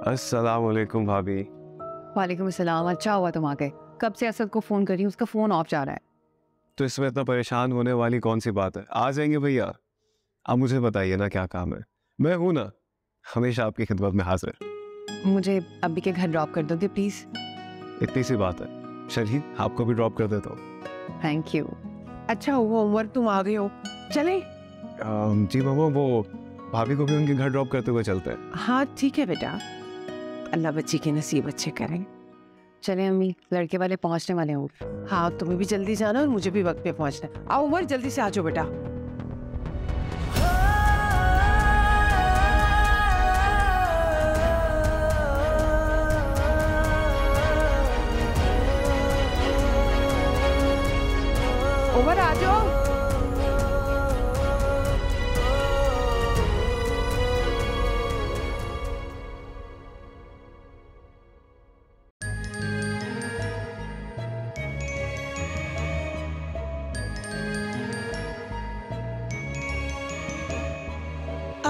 अस्सलाम वालेकुम भाभी। वालेकुम अस्सलाम। अच्छा हुआ तुम आ गए। कब से असद को फ़ोन करी, उसका फ़ोन ऑफ जा रहा है। तो इसमें इतना परेशान होने वाली कौन सी बात है, आ जाएंगे भैया। आप मुझे बताइए ना क्या काम है, मैं हूं ना, हमेशा आपकी खिदमत में हाजिर। मुझे अब्बी के घर ड्रॉप कर दोगे प्लीज़? इतनी सी बात है, चलिए आपको भी ड्रॉप कर देता हूँ। Thank you. अच्छा हुआ उमर तुम आ गए हो, चले? जी मामा, वो भाभी को भी उनके घर ड्रॉप करते हुए चलते हैं। हाँ ठीक है बेटा, अल्लाह बच्ची के नसीब अच्छे करें। चले अम्मी, लड़के वाले पहुंचने वाले हैं। हाँ तुम्हें भी जल्दी जाना और मुझे भी वक्त पे पहुंचना है। आओ उमर जल्दी से आ जाओ बेटा। उमर आ जाओ।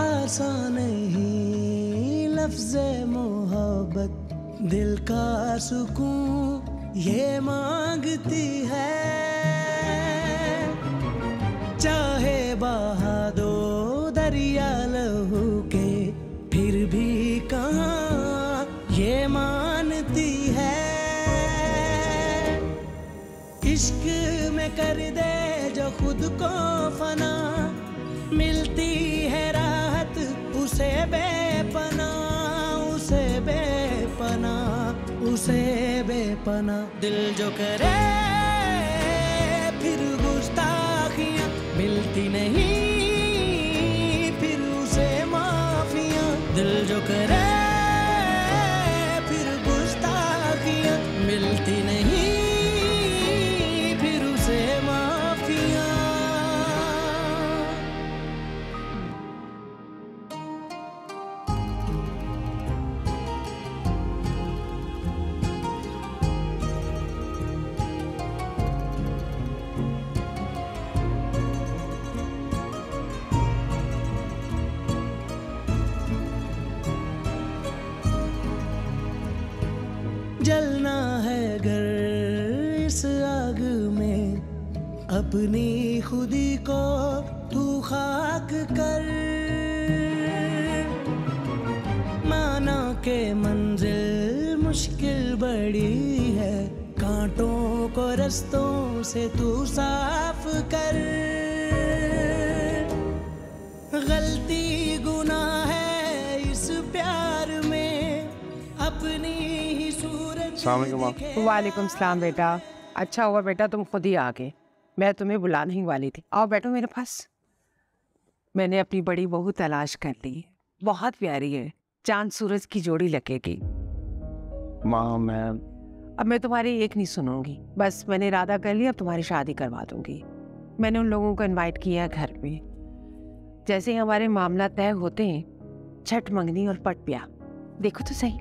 आसान नहीं लफ्ज़े मोहब्बत, दिल का सुकून ये मांगती है। चाहे बहा दो दरिया लहू के, फिर भी कहाँ ये मानती है। इश्क में कर दे जो खुद को फना, मिलती है राहत उसे बेपना, उसे बेपना, उसे बेपना। दिल जो करे फिर गुस्ताखियाँ मिलती नहीं, फिर उसे माफियाँ। दिल जो करे फिर गुस्ताखियाँ मिलती नहीं, फिर उसे माफियाँ। जलना है अगर इस आग में, अपनी खुदी को तू खाक कर। माना के मंजिल मुश्किल बड़ी है, कांटों को रस्तों से तू साफ कर। गलती गुनाह है इस प्यार में, अपनी ही सूरत। वालेकुम सलाम बेटा। अच्छा हुआ बेटा तुम खुद ही आ गए, मैं तुम्हें बुलाने ही वाली थी। आओ बैठो मेरे पास। मैंने अपनी बड़ी बहू तलाश कर ली, बहुत प्यारी है, चांद सूरज की जोड़ी लगेगी। माँ मैं अब मैं तुम्हारी एक नहीं सुनूंगी, बस मैंने इरादा कर लिया, अब तुम्हारी शादी करवा दूंगी। मैंने उन लोगों को इनवाइट किया है घर पे। जैसे ही हमारे मामला तय होते हैं, छठ मंगनी और पट ब्याह, देखो तो सही।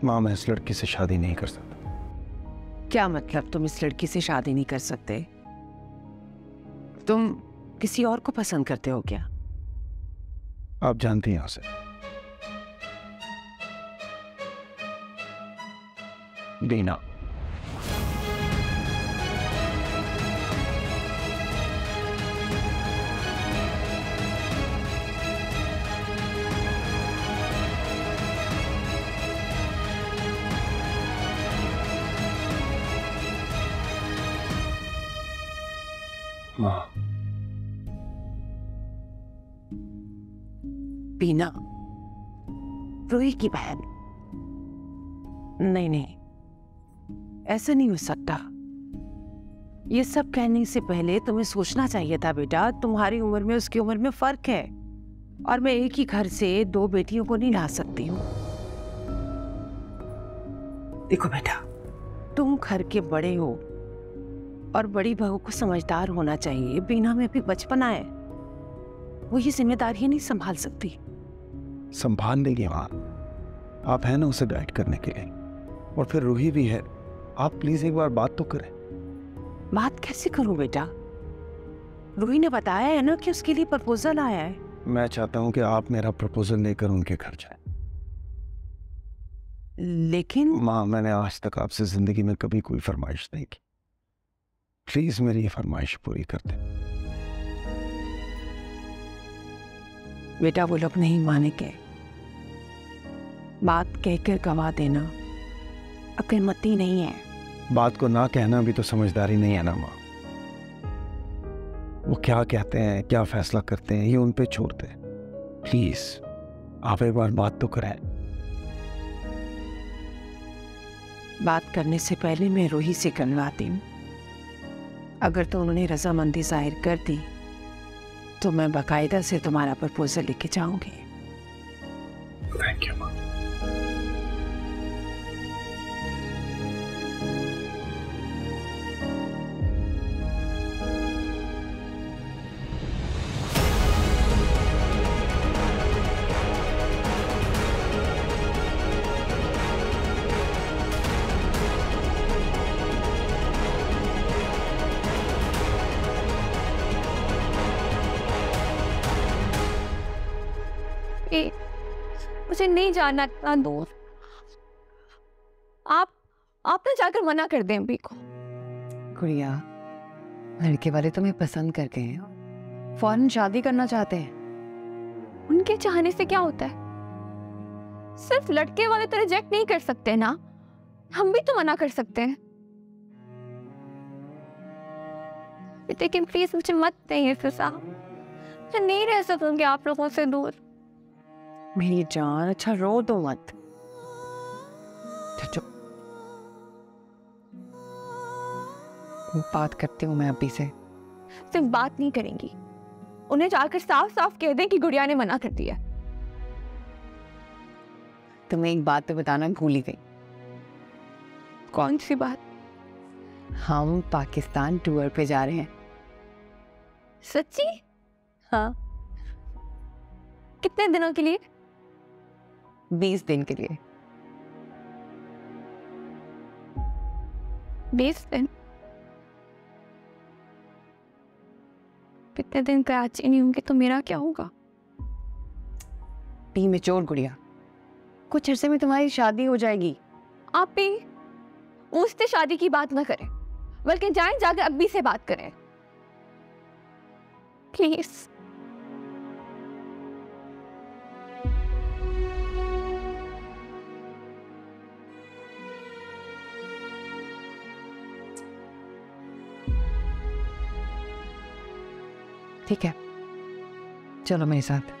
माँ मैं इस लड़की से शादी नहीं कर सकता। क्या मतलब तुम इस लड़की से शादी नहीं कर सकते? तुम किसी और को पसंद करते हो क्या? आप जानती हैं उसे। बीना। माँ बीना, रूही की बहन। नहीं नहीं, ऐसा नहीं हो सकता। ये सब कहने से पहले तुम्हें सोचना चाहिए था बेटा, तुम्हारी उम्र में उसकी उम्र में फर्क है, और मैं एक ही घर से दो बेटियों को नहीं ला सकती हूँ। देखो बेटा, तुम घर के बड़े हो और बड़ी बहू को समझदार होना चाहिए। बीना में भी बचपना है, वो ये जिम्मेदारियां नहीं संभाल सकती। संभाल लेगी माँ, आप हैं ना उसे गाइड करने के लिए। और फिर रूही भी है, आप प्लीज एक बार बात तो करें। बात कैसे करूं बेटा? रूही ने बताया है ना कि उसके लिए प्रपोजल आया है। मैं चाहता हूं कि आप मेरा प्रपोजल लेकर उनके घर जाएं। लेकिन माँ, मैंने आज तक आपसे जिंदगी में कभी कोई फरमाइश नहीं की। प्लीज मेरी ये फरमाइश पूरी कर दें। बेटा वो लोग नहीं मानेंगे। बात कहकर गवा देना अक्लमती नहीं है। बात को ना कहना भी तो समझदारी नहीं है ना माँ। वो क्या कहते हैं, क्या फैसला करते हैं, ये उन पे छोड़ते हैं। प्लीज आप एक बार बात तो करें। बात करने से पहले मैं रूही से करवाती हूँ। अगर तो उन्होंने रजामंदी जाहिर कर दी तो मैं बाकायदा से तुम्हारा प्रपोजल लेके जाऊंगी। थैंक यू माँ। मुझे नहीं जाना इतना दूर। आप ना जाकर मना कर दें अभी को। गुड़िया, लड़के वाले तुम्हें पसंद कर गए हैं, फौरन शादी करना चाहते हैं। उनके चाहने से क्या होता है? सिर्फ लड़के वाले तो रिजेक्ट नहीं कर सकते ना, हम भी तो मना कर सकते हैं। लेकिन प्लीज मुझे मत दें फिजा, मैं नहीं रह सकूंगी आप लोगों से दूर। मेरी जान, अच्छा रो दो मत। चुप। बात करती हूँ मैं अभी से। सिर्फ बात नहीं करेंगी, उन्हें जाकर साफ साफ कह दें कि गुड़िया ने मना कर दिया। तुम्हें एक बात तो बताना भूल ही गई। कौन सी बात? हम पाकिस्तान टूर पे जा रहे हैं। सच्ची? हाँ। कितने दिनों के लिए? 20 दिन के लिए। 20 दिन? कितने दिन कराची नहीं होंगे तो मेरा क्या होगा? बी मैच्योर गुड़िया, कुछ अरसे में तुम्हारी शादी हो जाएगी। आप भी उससे शादी की बात ना करें, बल्कि जाएं जाकर अब्बी से बात करें प्लीज। ठीक है, चलो मेरे साथ।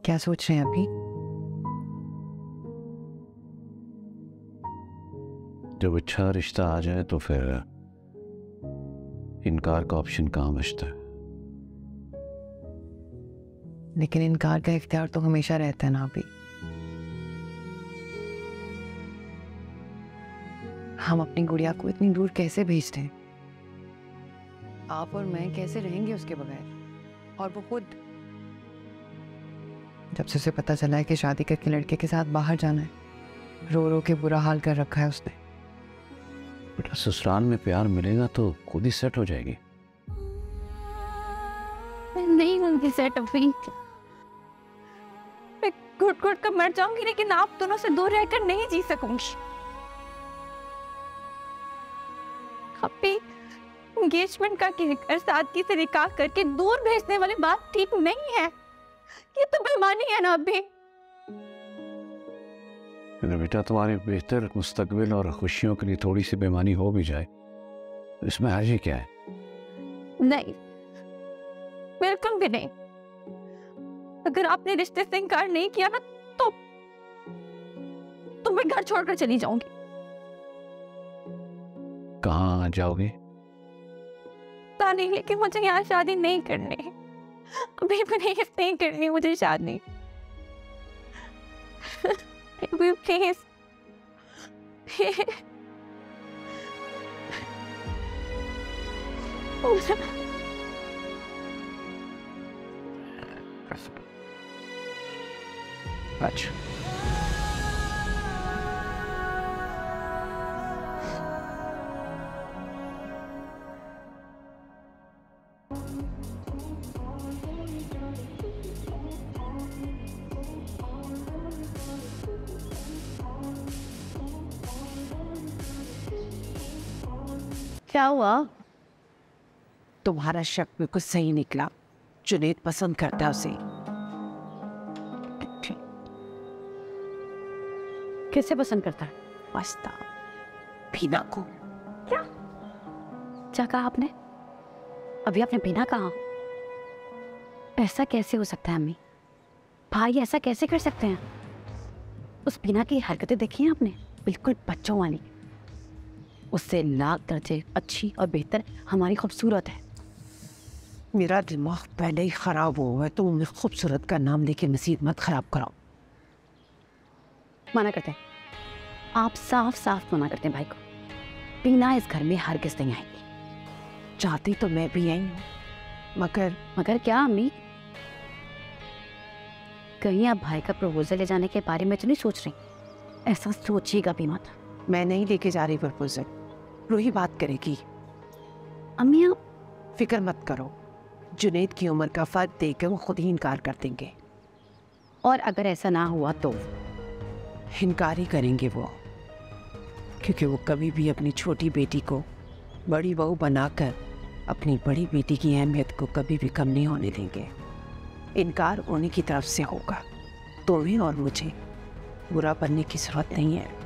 क्या सोच रहे हैं अभी? जब अच्छा रिश्ता आ जाए तो फिर इनकार का ऑप्शन कहाँ बचता है। लेकिन इनकार का इख्तियार तो हमेशा रहता है ना अभी। हम अपनी गुड़िया को इतनी दूर कैसे भेजते हैं? आप और मैं कैसे रहेंगे उसके बगैर? और वो खुद जब से उसे पता चला है कि शादी करके लड़के के साथ बाहर जाना है, रो रो के बुरा हाल कर रखा है उसने। बेटा ससुराल में प्यार मिलेगा तो खुद ही सेट हो जाएगी। मैं नहीं होंगी सेट अभी, मैं घुट घुट कर मर जाऊंगी, लेकिन आप दोनों से दूर रहकर नहीं जी सकूंगी। अभी एंगेजमेंट का कहकर सादगी से निकाह करके दूर भेजने वाली बात ठीक नहीं है। ये तो बेईमानी है ना अभी। बेटा तुम्हारे बेहतर मुस्तकबिल और खुशियों के लिए थोड़ी सी बेईमानी हो भी जाए तो इसमें हर्ज ही क्या है? नहीं, बिल्कुल भी नहीं। अगर आपने रिश्ते से इनकार नहीं किया ना तो मैं घर छोड़कर चली जाऊंगी। कहाँ जाओगे? पता नहीं, लेकिन मुझे यहाँ शादी नहीं करनी, अभी प्लीज नहीं करनी मुझे शादी। अभी प्लीज। अच्छा, क्या हुआ? तुम्हारा शक बिल्कुल सही निकला। जुनैद पसंद करता है उसे। किसे पसंद करता है? वास्ता भीना को। क्या कहा आपने? अभी आपने बिना कहा? ऐसा कैसे हो सकता है अम्मी? भाई ऐसा कैसे कर सकते हैं? उस बिना की हरकतें देखी हैं आपने? बिल्कुल बच्चों वाली। उससे लाख दर्जे अच्छी और बेहतर हमारी खूबसूरत है। मेरा दिमाग पहले ही खराब हुआ है, तो उन्हें खूबसूरत का नाम लेके मसीद मत खराब कराओ। मना करते हैं, आप साफ साफ मना करते हैं भाई को। बिना इस घर में हरगिज़ नहीं आएगी। चाहती तो मैं भी आई हूँ, मगर क्या अम्मी? कहीं आप भाई का प्रपोजल ले जाने के बारे में तो नहीं सोच रही? ऐसा सोचिएगा भी मत। मैं नहीं लेके जा रही प्रपोजल, रूही बात करेगी। अम्मी आप फिक्र मत करो, जुनैद की उम्र का फर्क देकर वो खुद ही इनकार कर देंगे। और अगर ऐसा ना हुआ तो? इनकार ही करेंगे वो, क्योंकि वो कभी भी अपनी छोटी बेटी को बड़ी बहू बनाकर अपनी बड़ी बेटी की अहमियत को कभी भी कम नहीं होने देंगे। इनकार उन्हीं की तरफ से होगा। तुम्हें और मुझे बुरा बनने की जरूरत नहीं है।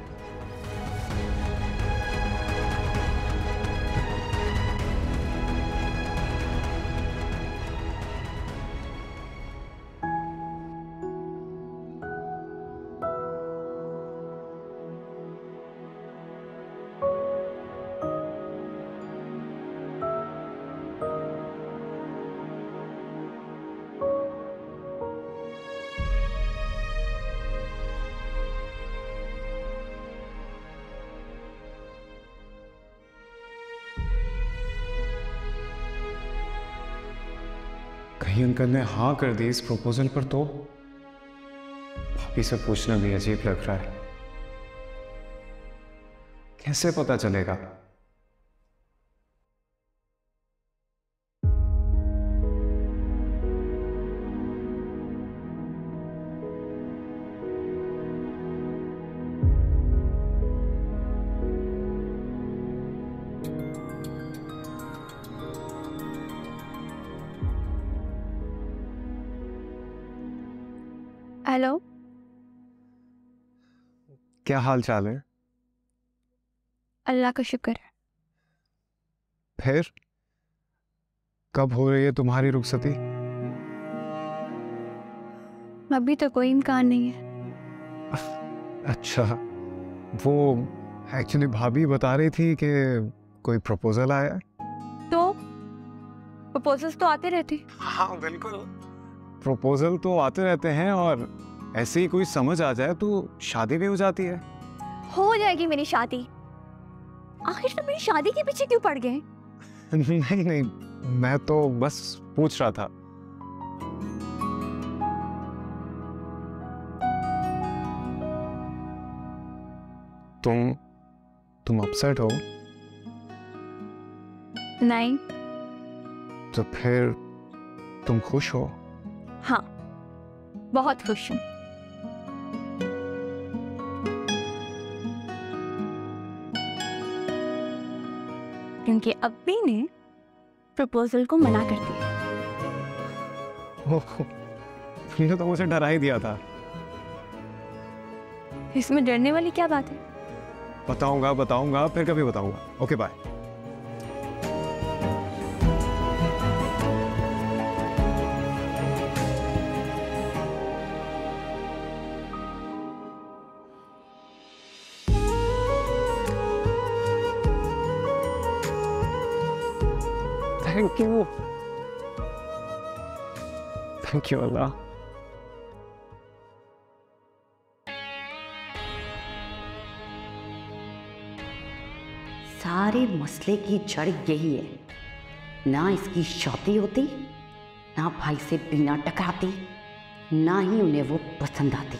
कहीं अंकल ने हाँ कर दी इस प्रपोजल पर तो भाभी से पूछना भी अजीब लग रहा है। कैसे पता चलेगा? हेलो, क्या हाल चाल है? अल्लाह का शुक्र है। फिर कब हो रही है तुम्हारी रुखसती? अभी तो कोई इम्कान नहीं है। अच्छा, वो एक्चुअली भाभी बता रही थी कि कोई प्रपोजल आया है। तो प्रपोजल्स तो आते रहते। हाँ बिल्कुल, प्रपोजल तो आते रहते हैं और ऐसे ही कोई समझ आ जाए तो शादी भी हो जाती है। हो जाएगी मेरी शादी। आखिर तुम मेरी शादी के पीछे क्यों पड़ गए? नहीं नहीं, मैं तो बस पूछ रहा था। तुम अपसेट हो? नहीं। तो फिर तुम खुश हो? हाँ, बहुत खुश हूँ। क्योंकि अब्बी ने प्रपोजल को मना कर दिया। ओह, तुमने तो मुझे डरा ही दिया था। इसमें डरने वाली क्या बात है? बताऊंगा फिर कभी बताऊंगा। Okay bye. Thank you, thank you अल्लाह। सारे मसले की जड़ यही है, ना इसकी शादी होती, ना भाई से बीना टकराती, ना ही उन्हें वो पसंद आती।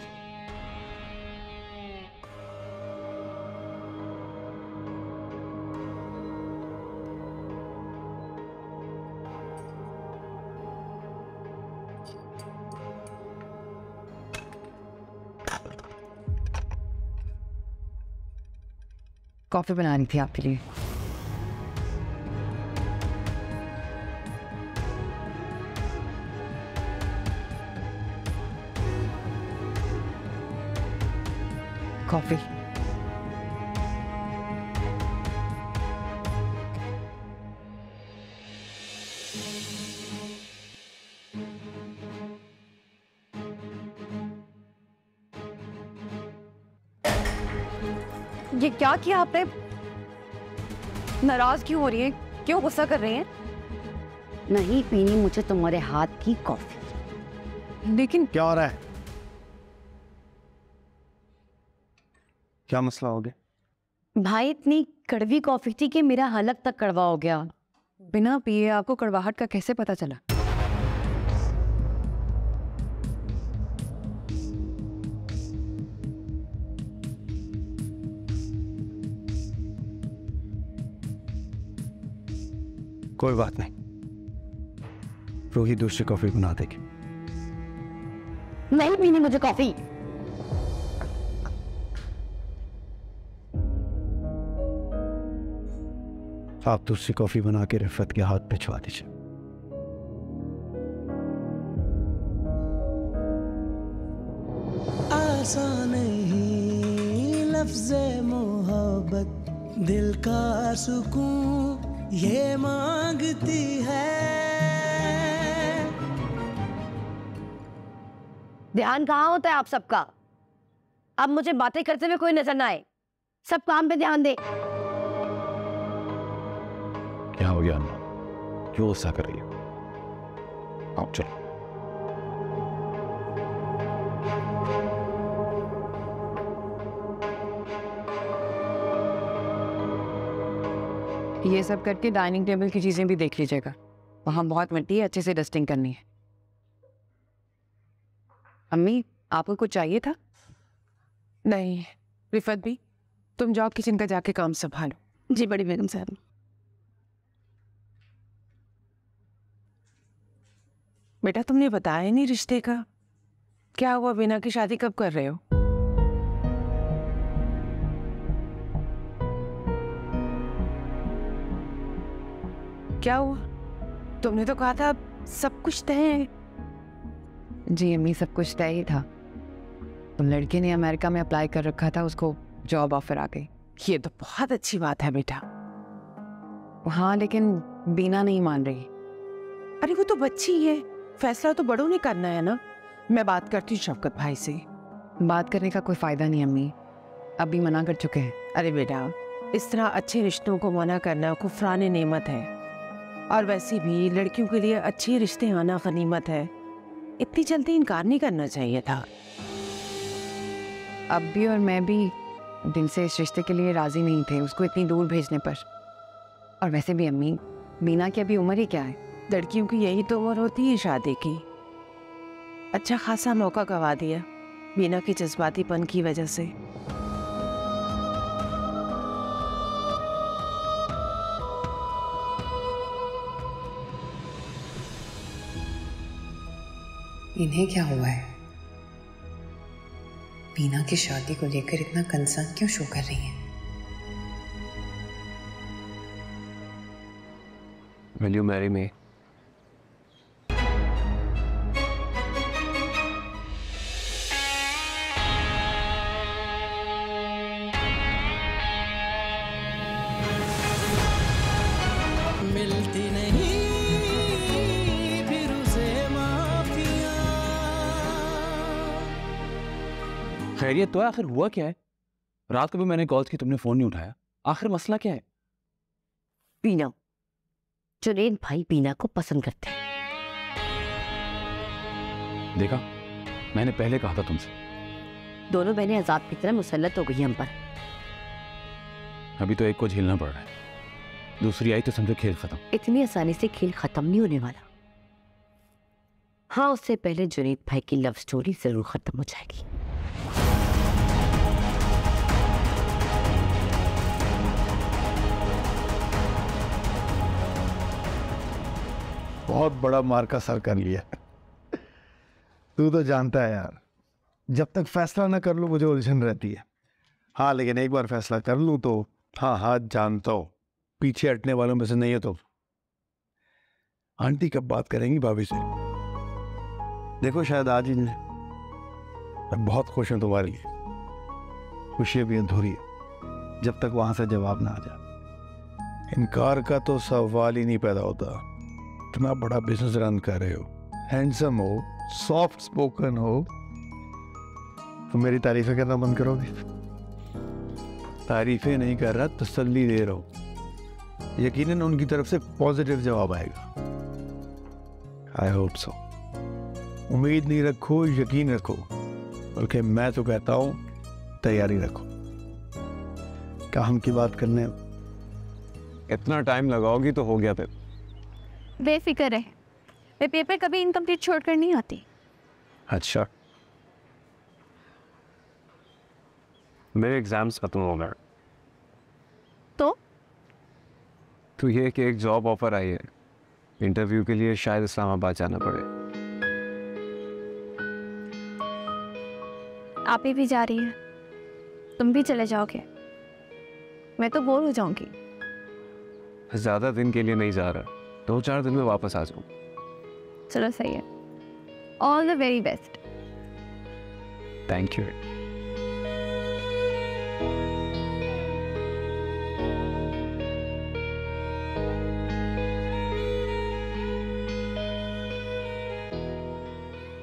कॉफी बनानी थी आपके लिए। कॉफी। ये क्या किया आपने? नाराज क्यों हो रही है? क्यों गुस्सा कर रही हैं? नहीं पीनी मुझे तुम्हारे हाथ की कॉफी। लेकिन क्या हो रहा है? क्या मसला हो गया? भाई इतनी कड़वी कॉफी थी कि मेरा हलक तक कड़वा हो गया। बिना पिए आपको कड़वाहट का कैसे पता चला? कोई बात नहीं, रूही दूसरी कॉफी बना देगी। नहीं पीनी मुझे कॉफी। आप दूसरी कॉफी बना के रिफत के हाथ भिजवा दीजिए। आसान नहीं लफ्ज़े मोहब्बत, दिल का सुकून ये मांगती है। ध्यान कहाँ होता है आप सबका? अब मुझे बातें करते हुए कोई नजर ना आए, सब काम पे ध्यान दे। क्या हो गया अन्ना, क्यों गुस्सा कर रही हो? आओ चलो। ये सब करके डाइनिंग टेबल की चीजें भी देख लीजिएगा, वहां बहुत मिट्टी है, अच्छे से डस्टिंग करनी है। अम्मी आपको कुछ चाहिए था? नहीं रिफत भी, तुम जाओ किचन का जाके काम संभालो। जी बड़ी बेगम साहब। बेटा तुमने बताया नहीं रिश्ते का, क्या हुआ? बीना की शादी कब कर रहे हो? क्या हुआ? तुमने तो कहा था सब कुछ तय है। जी अम्मी सब कुछ तय ही था, तो लड़के ने अमेरिका में अप्लाई कर रखा था, उसको जॉब ऑफर आ गई। ये तो बहुत अच्छी बात है बेटा। हाँ लेकिन बीना नहीं मान रही। अरे वो तो बच्ची है, फैसला तो बड़ों ने करना है ना। मैं बात करती हूँ शफकत भाई से। बात करने का कोई फायदा नहीं अम्मी, अभी मना कर चुके हैं। अरे बेटा इस तरह अच्छे रिश्तों को मना करना कुफरान नेमत है, और वैसे भी लड़कियों के लिए अच्छे रिश्ते आना गनीमत है। इतनी जल्दी इनकार नहीं करना चाहिए था। अब भी और मैं भी दिल से इस रिश्ते के लिए राजी नहीं थे, उसको इतनी दूर भेजने पर। और वैसे भी अम्मी बीना की अभी उम्र ही क्या है? लड़कियों की यही तो उम्र होती है शादी की। अच्छा खासा मौका गवा दिया बीना की जज्बातीपन की वजह से। इन्हें क्या हुआ है? बीना की शादी को लेकर इतना कंसर्न क्यों शो कर रही हैं? Will you marry me? मिलती नहीं फिर उसे माफिया। खैरियत तो है? आखिर हुआ क्या है? रात को भी मैंने कॉल की, तुमने फोन नहीं उठाया। आखिर मसला क्या है? बीना जुनैद भाई बीना को पसंद करते हैं। देखा, मैंने पहले कहा था तुमसे। दोनों बहनें अजाब की तरह मुसल्लत हो गई हम पर। अभी तो एक को झेलना पड़ रहा है, दूसरी आई तो समझो खेल खत्म। इतनी आसानी से खेल खत्म नहीं होने वाला। हाँ, उससे पहले जुनैद भाई की लव स्टोरी जरूर खत्म हो जाएगी। बहुत बड़ा मार का सर कर लिया। तू तो जानता है यार, जब तक फैसला ना कर लूँ मुझे उलझन रहती है। हाँ, लेकिन एक बार फैसला कर लूँ तो हाँ हाँ जानता हूँ, पीछे हटने वालों में से नहीं है। तो आंटी कब बात करेंगी भाभी से? देखो शायद आज ही नहीं। मैं बहुत खुश हूँ तुम्हारे लिए। खुशी भी अधूरी है जब तक वहां से जवाब ना आ जाए। इनकार का तो सवाल ही नहीं पैदा होता। इतना बड़ा बिजनेस रन कर रहे हो, हैंडसम हो, सॉफ्ट स्पोकन हो, तो मेरी तारीफें करना बंद करोगे? तारीफें नहीं कर रहा, तसल्ली दे रहा हूं। यकीनन उनकी तरफ से पॉजिटिव जवाब आएगा। I hope so. उम्मीद नहीं रखो, यकीन रखो, बल्कि मैं तो कहता हूं तैयारी रखो। काम की बात करने इतना टाइम लगाओगी तो हो गया फिर। बेफिक्र है, मैं पेपर कभी इनकम्प्लीट छोड़कर नहीं आती। अच्छा, मेरे एग्जाम्स खत्म हो गए तो ये कि एक जॉब ऑफर आई है, इंटरव्यू के लिए शायद इस्लामाबाद जाना पड़े। आप ही भी जा रही हैं, तुम भी चले जाओगे? मैं तो बोर हो जाऊंगी। ज्यादा दिन के लिए नहीं जा रहा, 2-4 दिन में वापस आ जाऊँ। चलो सही है। All the very best. Thank you.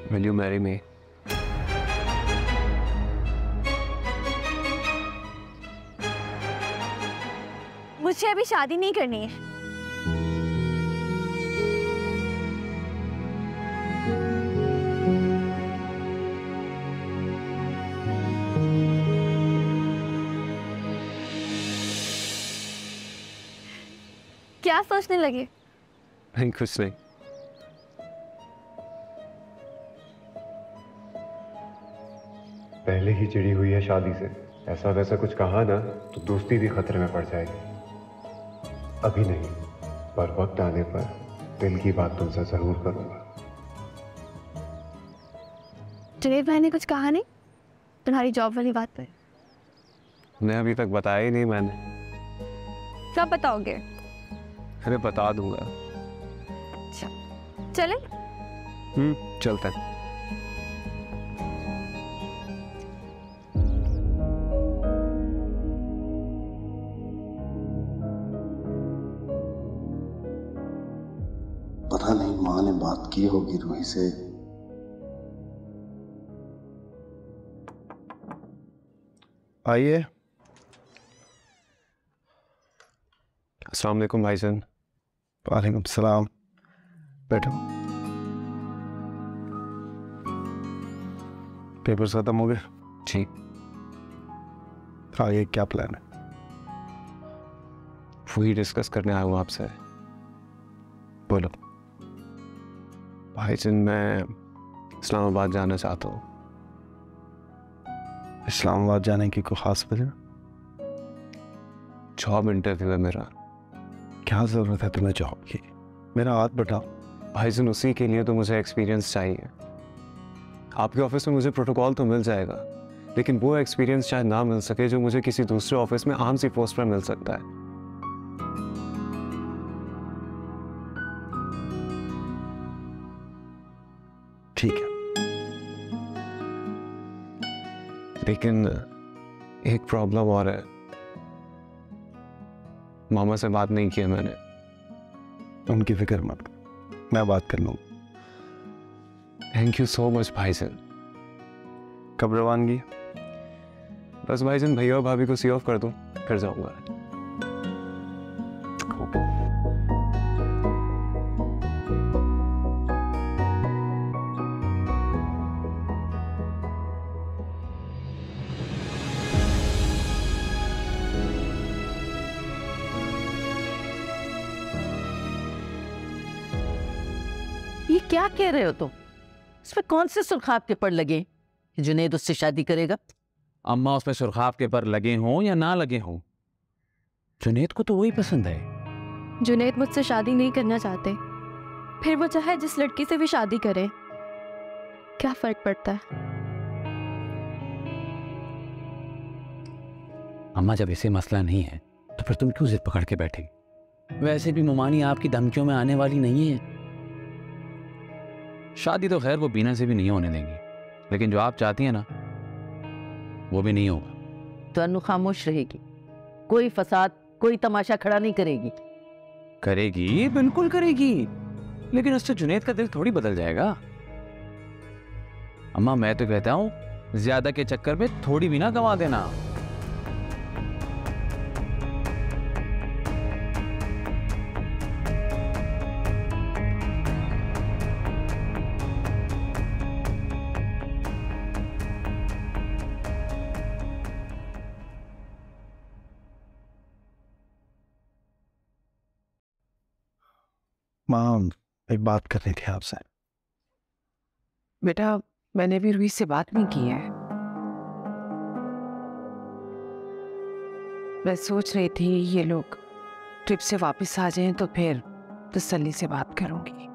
Will you marry me? मुझे अभी शादी नहीं करनी है। क्या सोचने लगे? नहीं, कुछ नहीं। पहले ही चिड़ी हुई है शादी से, ऐसा वैसा कुछ कहा ना तो दोस्ती भी खतरे में पड़ जाएगी। अभी नहीं, पर वक्त आने पर दिल की बात तुमसे जरूर करूंगा। जुनैद भाई ने कुछ कहा नहीं तुम्हारी जॉब वाली बात पर? मैं अभी तक बताया ही नहीं मैंने। कब बताओगे? अरे बता दूंगा। अच्छा, चले? चलते हैं। पता नहीं माँ ने बात की होगी रूही से। आइए। अस्सलाम वालेकुम भाईजान। वालेकुम सलाम। बैठो। पेपर्स खत्म हो गए? जी। आगे क्या प्लान है? वही डिस्कस करने आया हूँ आपसे। बोलो। भाईजान, मैं इस्लामाबाद जाना चाहता हूँ। इस्लामाबाद जाने की कोई खास वजह? जॉब इंटरव्यू है मेरा। क्या जरूरत है तुम्हें जॉब की? मेरा हाथ बटाओ। भाईजान, उसी के लिए तो मुझे एक्सपीरियंस चाहिए। आपके ऑफिस में मुझे प्रोटोकॉल तो मिल जाएगा, लेकिन वो एक्सपीरियंस शायद ना मिल सके जो मुझे किसी दूसरे ऑफिस में आम सी पोस्ट पर मिल सकता है। ठीक है, लेकिन एक प्रॉब्लम और है। मामा से बात नहीं की है मैंने। उनकी फिक्र मत कर, मैं बात कर लूँगा। थैंक यू सो मच भाईजान। कब रवानगी? बस भाईजान, भैया और भाभी को सी ऑफ कर दूं, फिर जाऊंगा। क्या कह रहे हो तुम? इसमें कौन से सुर्खाब के पर लगे कि जुनैद उससे शादी करेगा? अम्मा, उसमें सुर्खाब के पर लगे हों या ना लगे हों, जुनैद को तो वही पसंद है। जुनैद मुझसे शादी नहीं करना चाहते, फिर वो चाहे जिस लड़की से भी शादी करे, क्या फर्क पड़ता है? अम्मा, जब ऐसे मसला नहीं है तो फिर तुम क्यों जिद पकड़ के बैठे? वैसे भी मुमानी आपकी धमकियों में आने वाली नहीं है। शादी तो खैर वो बीना से भी नहीं होने देंगी, लेकिन जो आप चाहती हैं ना, वो भी नहीं होगा। तो अनु खामोश रहेगी, कोई फसाद, कोई तमाशा खड़ा नहीं करेगी। करेगी, बिल्कुल करेगी, लेकिन उससे जुनैद का दिल थोड़ी बदल जाएगा। अम्मा, मैं तो कहता हूं ज्यादा के चक्कर में थोड़ी भी ना गंवा देना। माँ, एक बात करनी थी आपसे। बेटा, मैंने भी रूही से बात नहीं की है। मैं सोच रही थी ये लोग ट्रिप से वापस आ जाएं तो फिर तसल्ली से बात करूंगी।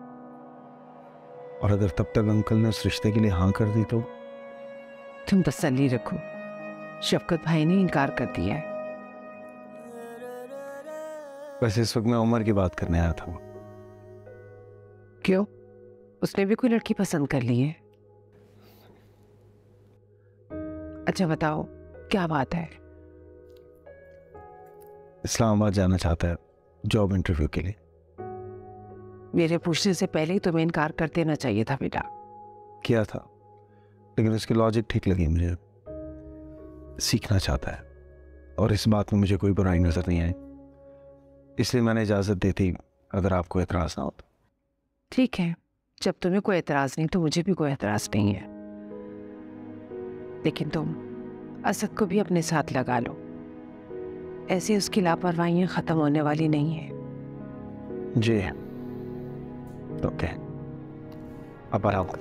और अगर तब तक अंकल ने उस रिश्ते के लिए हाँ कर दी तो? तुम तसल्ली रखो, शफकत भाई ने इनकार कर दिया है। वैसे इस वक्त मैं उमर की बात करने आया था। क्यों? उसने भी कोई लड़की पसंद कर ली है? अच्छा बताओ, क्या बात है? इस्लामाबाद जाना चाहता है जॉब इंटरव्यू के लिए। मेरे पूछने से पहले ही तुम्हें इनकार कर देना चाहिए था बेटा। किया था, लेकिन उसकी लॉजिक ठीक लगी मुझे। सीखना चाहता है और इस बात में मुझे कोई बुराई नजर नहीं आई, इसलिए मैंने इजाजत दी थी, अगर आपको एतराज ना हो तो। ठीक है, जब तुम्हें कोई एतराज नहीं तो मुझे भी कोई एतराज नहीं है, लेकिन तुम असद को भी अपने साथ लगा लो। ऐसे उसकी लापरवाहियां खत्म होने वाली नहीं है। जी ओके, अब आराम कर।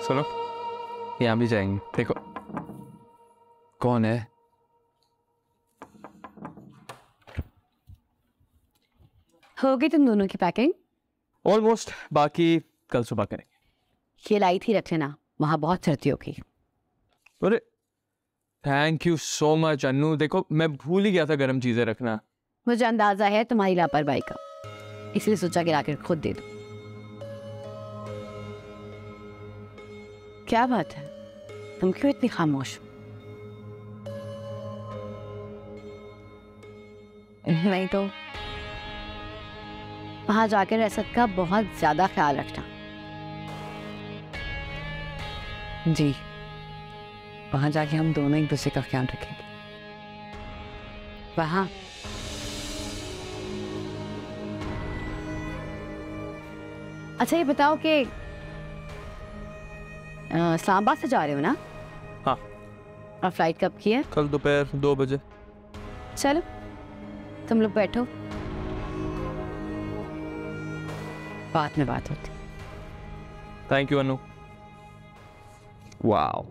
सुनो, यहाँ भी जाएंगे। देखो कौन है। हो गई तुम दोनों की पैकिंग? ऑलमोस्ट, बाकी कल सुबह करेंगे। ये लाई थी रख लेना, वहां बहुत सर्दी होगी। अरे thank you so much Annu. देखो मैं भूल ही गया था गर्म चीजें रखना। मुझे अंदाजा है तुम्हारी लापरवाही का, इसलिए सोचा गिरा कर खुद दे दो। क्या बात है, तुम क्यों इतनी खामोश हो? नहीं तो वहां जाकर असद का बहुत ज्यादा ख्याल रखना। जी, वहां जाके हम दोनों एक दूसरे का ख्याल रखेंगे। वहां अच्छा ये बताओ कि इस्लामाबाद से जा रहे हो ना? हाँ। और फ्लाइट कब की है? कल दोपहर 2 बजे। चलो तुम लोग बैठो, बाद में बात होती। Thank you Anu. वाओ,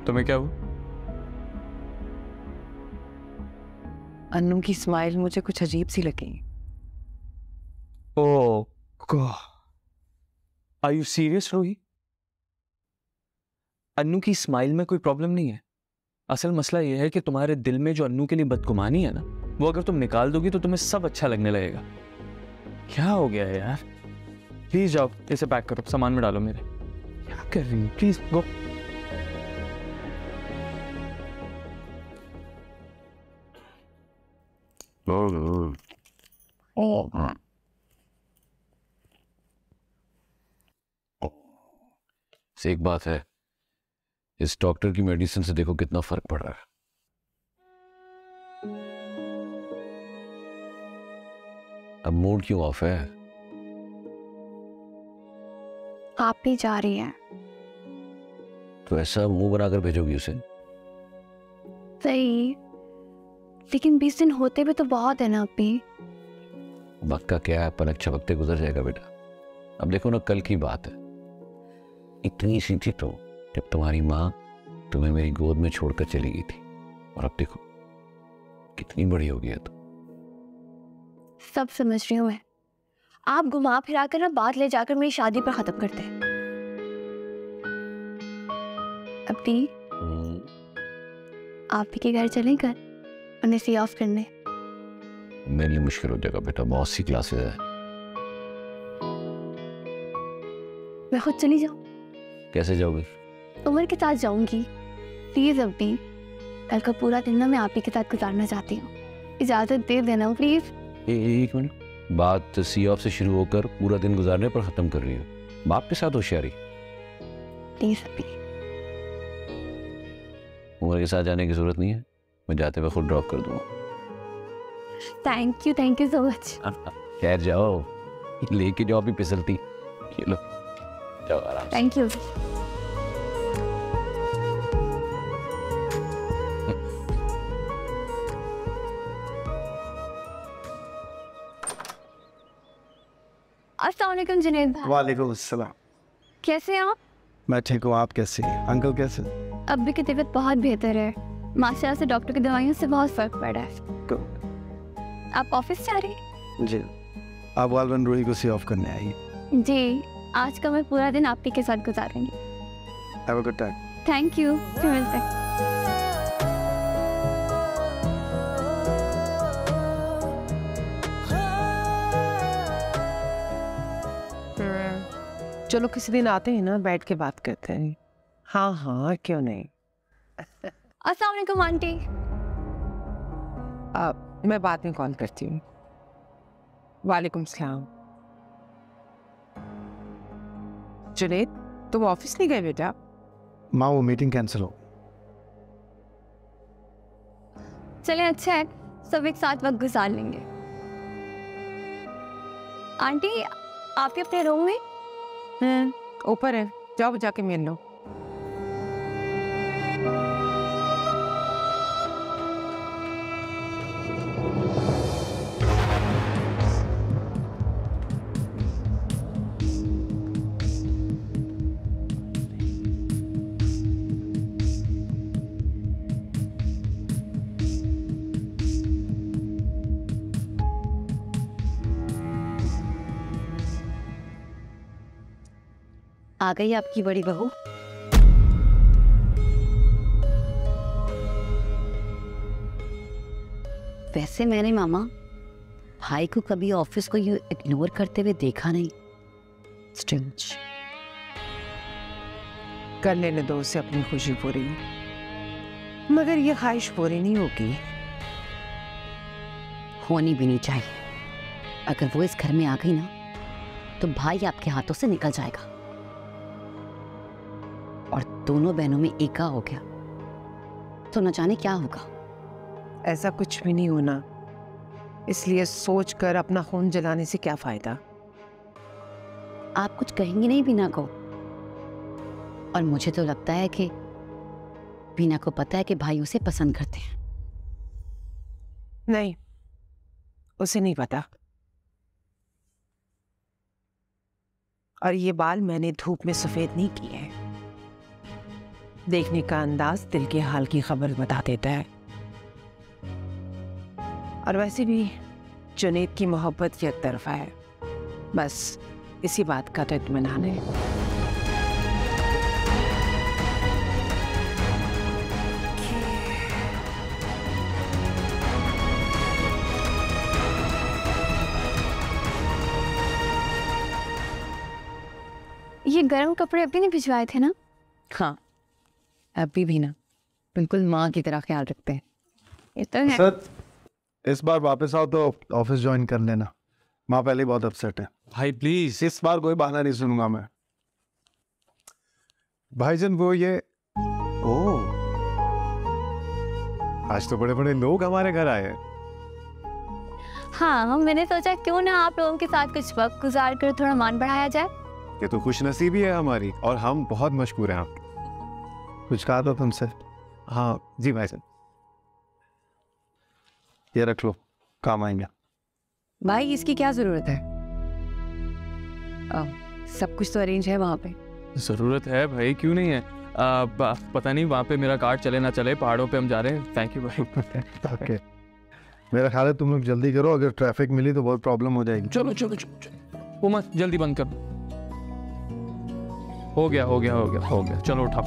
तुम्हें क्या हुआ? अन्नू की स्माइल मुझे कुछ अजीब सी लगी। ओह गॉड, आर यू सीरियस रोही? अन्नू की स्माइल में कोई प्रॉब्लम नहीं है। असल मसला यह है कि तुम्हारे दिल में जो अन्नू के लिए बदगुमानी है ना, वो अगर तुम निकाल दोगी तो तुम्हें सब अच्छा लगने लगेगा। क्या हो गया है यार? प्लीज जाओ, इसे पैक करो, सामान में डालो मेरे। क्या कर रही हो? Please go. एक बात है, इस डॉक्टर की मेडिसिन से देखो कितना फर्क पड़ रहा है। अब मूड क्यों ऑफ है? आप भी जा रही हैं? तो ऐसा मुंह बनाकर भेजोगी उसे? सही, लेकिन 20 दिन होते भी तो बहुत है ना अभी। वक्त का क्या है, पलक झपकते गुजर जाएगा बेटा। अब देखो ना, कल की बात है, इतनी सी थी तो जब तुम्हारी माँ तुम्हें मेरी गोद में छोड़कर चली गई थी, और अब देखो कितनी बड़ी हो गई है। तो सब समझ रही हूँ मैं। आप घुमा फिरा कर ना बात ले जाकर मेरी शादी पर खत्म करते हैं। अभी आप ही के घर चलें कर उन्हें सी ऑफ करने। मेरे लिए मुश्किल हो जाएगा बेटा, बहुत सी क्लासेस है। मैं खुद चली जाऊँ? कैसे जाओगे? उमर के साथ जाऊंगी। प्लीज अभी, कल का पूरा दिन ना मैं आप ही के साथ गुजारना चाहती हूँ। इजाजत दे देना प्लीज। एक मिनट, बात सी ऑफ से शुरू होकर पूरा दिन गुजारने पर खत्म कर रही हो। बाप के साथ होशियारी? प्लीज अभी। उमर के साथ जाने की जरूरत नहीं है, मैं जाते हुए खुद ड्रॉप कर दूंगा। Thank you so much. खैर जाओ, लेके जाओ अभी फिसलती। ये लो, जाओ आराम से। Thank you. अस्सलाम वालेकुम जुनैद भाई। वालेकुम अस्सलाम। कैसे हैं आप? मैं ठीक हूँ, आप कैसे हैं? अंकल कैसे? अब्बी की तबीयत बहुत बेहतर है माशाल्लाह से, डॉक्टर की दवाइयों से बहुत फर्क पड़ा है। आप ऑफिस जा रही हैं? जी, आप वालवन रूही को सी ऑफ करने आई? जी, आज का मैं पूरा दिन आप ही के साथ गुजारूंगी। Have a good time. Thank you, फिर मिलते हैं। चलो किसी दिन आते हैं ना, बैठ के बात करते हैं। हाँ हाँ, क्यों नहीं। अस्सलाम वालेकुम आंटी। मैं बाद में कॉल करती हूँ। वालेकुम सलाम। जुनैद, तुम ऑफिस नहीं गए बेटा? माँ, वो मीटिंग कैंसिल हो। चले, अच्छा है, सब एक साथ वक्त गुजार लेंगे। आंटी, आपके अपने रूम में? ऊपर है, जाओ जाके मिल लो। आ गई आपकी बड़ी बहू। वैसे मैंने मामा भाई को कभी ऑफिस को यूं इग्नोर करते हुए देखा नहीं। स्ट्रेंज। कर लेने दो उसे अपनी खुशी पूरी, मगर ये ख्वाहिश पूरी नहीं होगी। होनी भी नहीं चाहिए। अगर वो इस घर में आ गई ना, तो भाई आपके हाथों से निकल जाएगा और दोनों बहनों में एका हो गया तो न जाने क्या होगा। ऐसा कुछ भी नहीं होना, इसलिए सोचकर अपना खून जलाने से क्या फायदा। आप कुछ कहेंगी नहीं बीना को? और मुझे तो लगता है कि बीना को पता है कि भाई उसे पसंद करते हैं। नहीं, उसे नहीं पता। और ये बाल मैंने धूप में सफेद नहीं किए हैं। देखने का अंदाज दिल के हाल की खबर बता देता है। और वैसे भी जुनैद की मोहब्बत एक तरफा है, बस इसी बात का तो इत्मीनान है। ये गर्म कपड़े अभी नहीं भिजवाए थे ना? हाँ, अभी भी ना, बिल्कुल माँ की तरह ख्याल रखते हैं। ये तो है। सर, इस बार वापस आओ तो ऑफिस ज्वाइन कर लेना। माँ पहले ही बहुत अपसेट है। भाई प्लीज, इस बार कोई बहाना नहीं सुनूंगा मैं। भाईजान वो ये ओह, आज तो बड़े बड़े लोग हमारे घर आए हैं। हाँ, मैंने सोचा क्यों ना आप लोगों के साथ कुछ वक्त गुजार कर थोड़ा मान बढ़ाया जाए। ये तो खुशनसीबी है हमारी, और हम बहुत मशहूर हैं आपके। कुछ कहा था तुमसे? हाँ जी भाईजान। ये रख लो, काम आएंगे। भाई इसकी क्या जरूरत है? सब कुछ तो अरेंज है वहाँ पे। जरूरत है भाई, क्यों नहीं है? पता नहीं वहाँ पे मेरा कार चले ना चले, पहाड़ों पे हम जा रहे हैं। थैंक यू भाई। ओके, मेरा ख्याल है तुम लोग जल्दी करो, अगर ट्रैफिक मिली तो बहुत प्रॉब्लम हो जाएगी। चलो चलो चलो चलो, उमर जल्दी बंद कर। हो गया हो गया हो गया हो गया, चलो उठा।